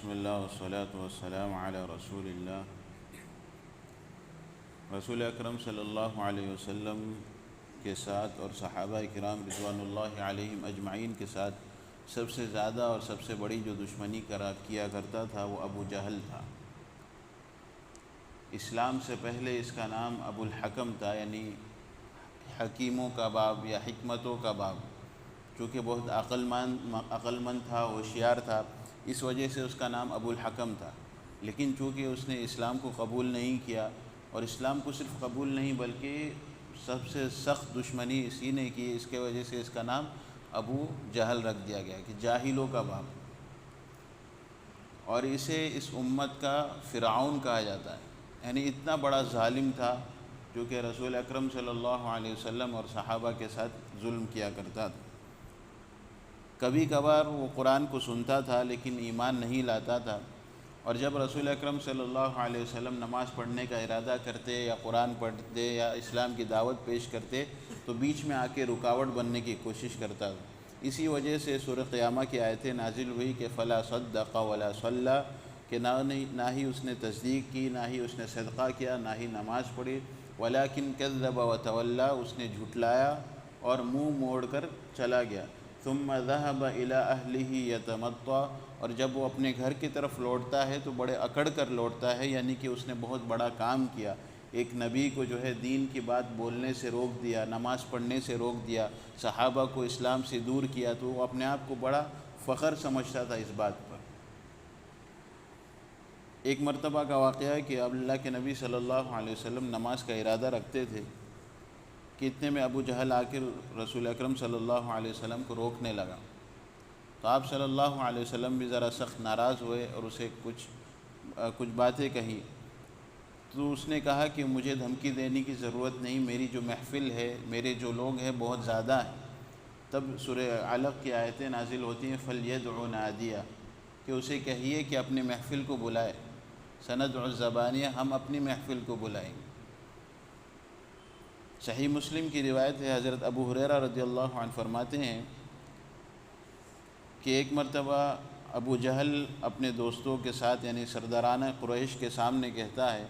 بسم اللہ والصلاة والسلام علی رسول اللہ۔ رسول اکرم صلی اللہ علیہ وسلم کے ساتھ اور صحابہ کرام رضوان اللہ علیہم اجمعین کے ساتھ سب سے زیادہ اور سب سے بڑی جو دشمنی کیا کرتا تھا وہ ابو جہل تھا۔ اسلام سے پہلے اس کا نام ابو الحکم تھا، یعنی حکیموں کا باپ یا حکمتوں کا باپ، چونکہ بہت عقل مند تھا، ہوشیار تھا، اس وجہ سے اس کا نام ابو الحکم تھا۔ لیکن چونکہ اس نے اسلام کو قبول نہیں کیا، اور اسلام کو صرف قبول نہیں بلکہ سب سے سخت دشمنی اسی نے کی، اس کے وجہ سے اس کا نام ابو جہل رکھ دیا گیا کہ جاہلوں کا باپ، اور اسے اس امت کا فرعون کہا جاتا ہے، یعنی اتنا بڑا ظالم تھا جو کہ رسول اکرم صلی اللہ علیہ وسلم اور صحابہ کے ساتھ ظلم کیا کرتا تھا۔ کبھی کبھار وہ قرآن کو سنتا تھا لیکن ایمان نہیں لاتا تھا، اور جب رسول اکرم صلی اللہ علیہ وسلم نماز پڑھنے کا ارادہ کرتے یا قرآن پڑھتے یا اسلام کی دعوت پیش کرتے تو بیچ میں آ کے رکاوٹ بننے کی کوشش کرتا تھا۔ اسی وجہ سے سورہ قیامہ کی آیتیں نازل ہوئی کہ فلا صدق ولا صلی، کہ نہ ہی اس نے تصدیق کی، نہ ہی اس نے صدقہ کیا، نہ ہی نماز پڑھی، ولکن کذب وتولی، اس نے جھٹلایا اور منہ موڑ کر چلا گیا۔ ثم ذهب الى اهله يتمطى، اور جب وہ اپنے گھر کی طرف لوٹتا ہے تو بڑے اکڑ کر لوٹتا ہے، یعنی کہ اس نے بہت بڑا کام کیا، ایک نبی کو جو ہے دین کی بات بولنے سے روک دیا، نماز پڑھنے سے روک دیا، صحابہ کو اسلام سے دور کیا، تو وہ اپنے آپ کو بڑا فخر سمجھتا تھا اس بات پر۔ ایک مرتبہ کا واقعہ ہے کہ اللہ کے نبی صلی اللہ علیہ وسلم نماز کا ارادہ رکھتے تھے کہ اتنے میں ابو جہل آ کر رسول اکرم صلی اللہ علیہ وسلم کو روکنے لگا، تو آپ صلی اللہ علیہ وسلم بھی ذرا سخت ناراض ہوئے اور اسے کچھ باتیں کہیں، تو اس نے کہا کہ مجھے دھمکی دینے کی ضرورت نہیں، میری جو محفل ہے، میرے جو لوگ ہیں بہت زیادہ ہیں۔ تب سورہ علق کی آیتیں نازل ہوتی ہیں فَلْيَدْعُ نَادِيَهُ، کہ اسے کہیے کہ اپنی محفل کو بلائے، سَنَدْعُ الزَّبَانِيَةَ، ہم اپنی محفل کو بلائیں گے۔ صحیح مسلم کی روایت ہے، حضرت ابو ہریرہ رضی اللہ عنہ فرماتے ہیں کہ ایک مرتبہ ابو جہل اپنے دوستوں کے ساتھ یعنی سردارانہ قریش کے سامنے کہتا ہے،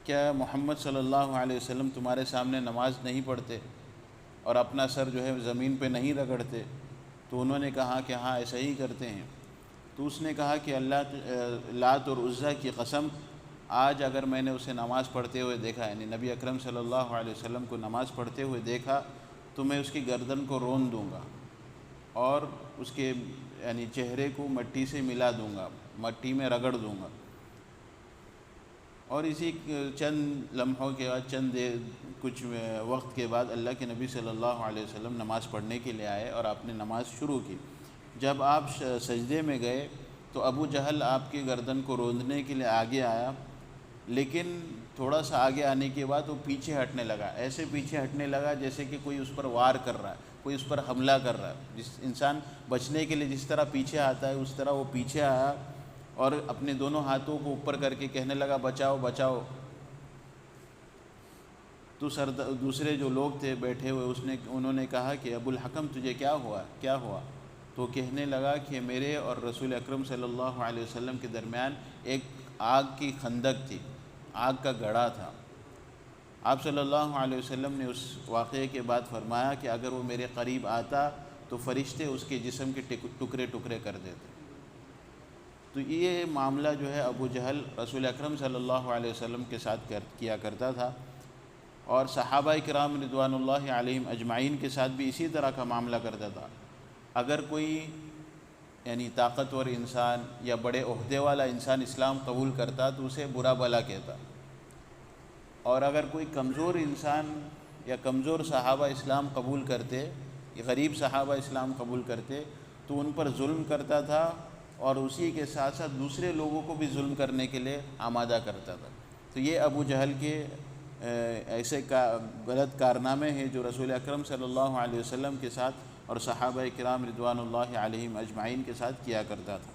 کیا محمد صلی اللہ علیہ وسلم تمہارے سامنے نماز نہیں پڑھتے اور اپنا سر جو ہے زمین پہ نہیں رگڑتے؟ تو انہوں نے کہا کہ ہاں ایسا ہی کرتے ہیں۔ تو اس نے کہا کہ اللہ لات اور عزیٰ کی قسم، آج اگر میں نے اسے نماز پڑھتے ہوئے دیکھا، یعنی نبی اکرم صلی اللہ علیہ وسلم کو نماز پڑھتے ہوئے دیکھا، تو میں اس کی گردن کو رون دوں گا اور اس کے یعنی چہرے کو مٹی سے ملا دوں گا، مٹی میں رگڑ دوں گا۔ اور اسی چند لمحوں کے بعد کچھ وقت کے بعد اللہ کے نبی صلی اللہ علیہ وسلم نماز پڑھنے کے لیے آئے اور آپ نے نماز شروع کی۔ جب آپ سجدے میں گئے تو ابو جہل آپ کی گردن کو روندنے کے لیے آگے آیا، لیکن تھوڑا سا آگے آنے کے بعد وہ پیچھے ہٹنے لگا، ایسے پیچھے ہٹنے لگا جیسے کہ کوئی اس پر وار کر رہا ہے، کوئی اس پر حملہ کر رہا ہے۔ جس انسان بچنے کے لیے جس طرح پیچھے آتا ہے اس طرح وہ پیچھے آیا اور اپنے دونوں ہاتھوں کو اوپر کر کے کہنے لگا بچاؤ بچاؤ۔ تو دوسرے جو لوگ تھے بیٹھے ہوئے انہوں نے کہا کہ ابو الحکم تجھے کیا ہوا؟ تو کہنے لگا کہ میرے اور رسول اکرم صلی اللہ علیہ وسلم کے درمیان ایک آگ کی خندق تھی، آگ کا گڑھا تھا۔ آپ صلی اللہ علیہ وسلم نے اس واقعے کے بعد فرمایا کہ اگر وہ میرے قریب آتا تو فرشتے اس کے جسم کے ٹکڑے ٹکڑے کر دیتے۔ تو یہ معاملہ جو ہے ابو جہل رسول اکرم صلی اللہ علیہ وسلم کے ساتھ کیا کرتا تھا، اور صحابہ کرام رضوان اللہ علیہم اجمعین کے ساتھ بھی اسی طرح کا معاملہ کرتا تھا۔ اگر کوئی یعنی طاقتور انسان یا بڑے عہدے والا انسان اسلام قبول کرتا تو اسے برا بھلا کہتا، اور اگر کوئی کمزور انسان یا کمزور صحابہ اسلام قبول کرتے، غریب صحابہ اسلام قبول کرتے تو ان پر ظلم کرتا تھا، اور اسی کے ساتھ ساتھ دوسرے لوگوں کو بھی ظلم کرنے کے لیے آمادہ کرتا تھا۔ تو یہ ابو جہل کے ایسے غلط کارنامے ہیں جو رسول اکرم صلی اللہ علیہ وسلم کے ساتھ اور صحابہ کرام رضوان اللہ علیہم اجمعین کے ساتھ کیا کرتا تھا۔